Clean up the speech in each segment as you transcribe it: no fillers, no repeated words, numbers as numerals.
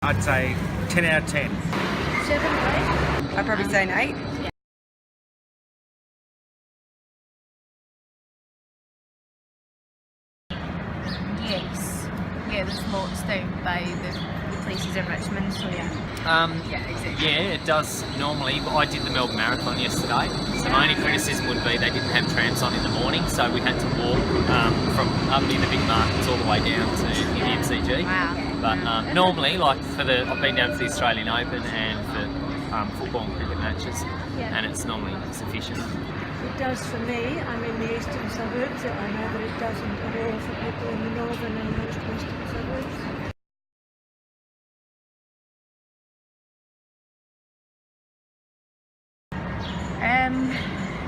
I'd say 10 out of 10. 7 or 8? I'd probably say an 8. Yes. Yeah, there's lots down by the places in Richmond, so yeah. Yeah, exactly. Yeah, it does normally. But I did the Melbourne Marathon yesterday, so my only criticism would be they didn't have trams on in the morning, so we had to walk from up near the big markets all the way down to the MCG. Wow. But normally, like I've been down for the Australian Open and for football and cricket matches, and it's normally sufficient. It does for me. I'm in the eastern suburbs. I know that it doesn't at all for people in the northern and most western suburbs.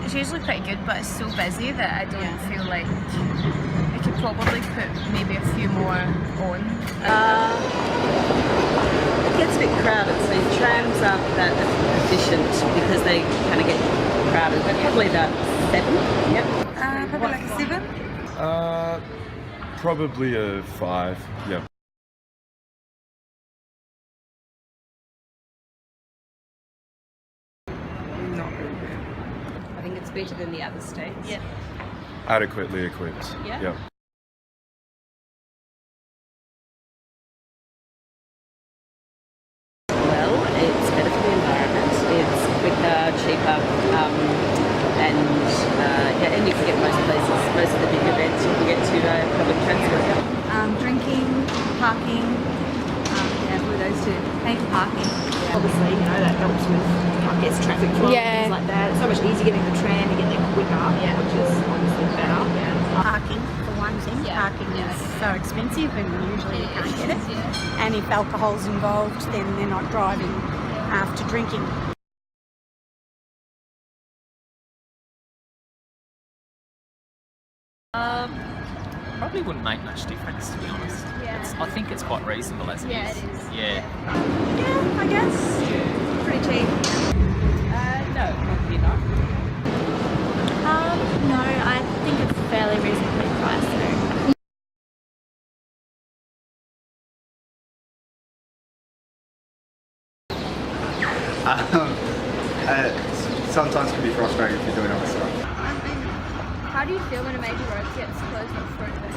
It's usually pretty good, but it's so busy that I don't feel like I could probably put maybe a few more on. It gets a bit crowded, so trams aren't that efficient because they kind of get crowded, but probably about 7. Yep. Probably like a 7. Probably a 5. Yeah. Not really good. I think it's better than the other states. Yeah. Adequately equipped. Yeah. Well, it's better for the environment. It's quicker, cheaper, and you can get most places, most of the big events you can get to public transport. Drinking, parking, with those two. Paying for parking. Obviously, that helps with, I guess, traffic flow and things like that. It's so much easier getting the tram to get there quicker, which is obviously better. Parking, for one thing. Parking is so expensive and usually you can't get it. And if alcohol's involved, then they're not driving after drinking. Probably wouldn't make much difference, to be honest. I think it's quite reasonable as it is. Yeah, it is. Yeah. Yeah, I guess. Pretty cheap. No, probably not. No, I think it's fairly reasonably priced though. Sometimes can be frustrating if you're doing other stuff. How do you feel when a major road gets closed off for a bit?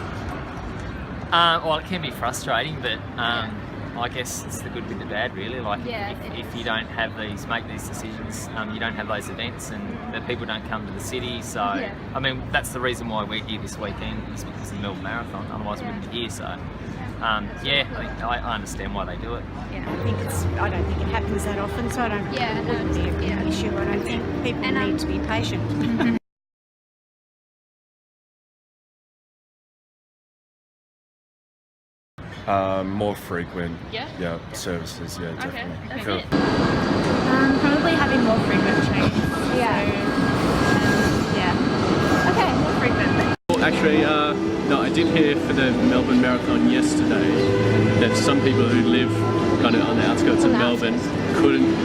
Well, it can be frustrating, but I guess it's the good with the bad, really. Like, if you don't make these decisions, you don't have those events, and the people don't come to the city. So, I mean, that's the reason why we're here this weekend, is because of the Melbourne Marathon. Otherwise, we wouldn't be here. So, I understand why they do it. I don't think it happens that often, so I don't think it wouldn't be an issue. I don't think people need to be patient. More frequent. Services. Yeah, definitely. That's Cool. it. Probably having more frequent trains. Okay, more frequent. Actually, no, I did hear for the Melbourne Marathon yesterday that some people who live kind of on the outskirts of Melbourne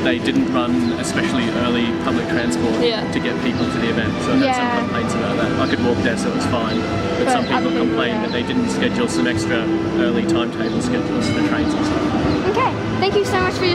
didn't run especially early public transport to get people to the event. So I had some complaints about that. I could walk there, so it was fine. But some people complained that they didn't schedule some extra early timetable schedules for trains and stuff. Okay, thank you so much for your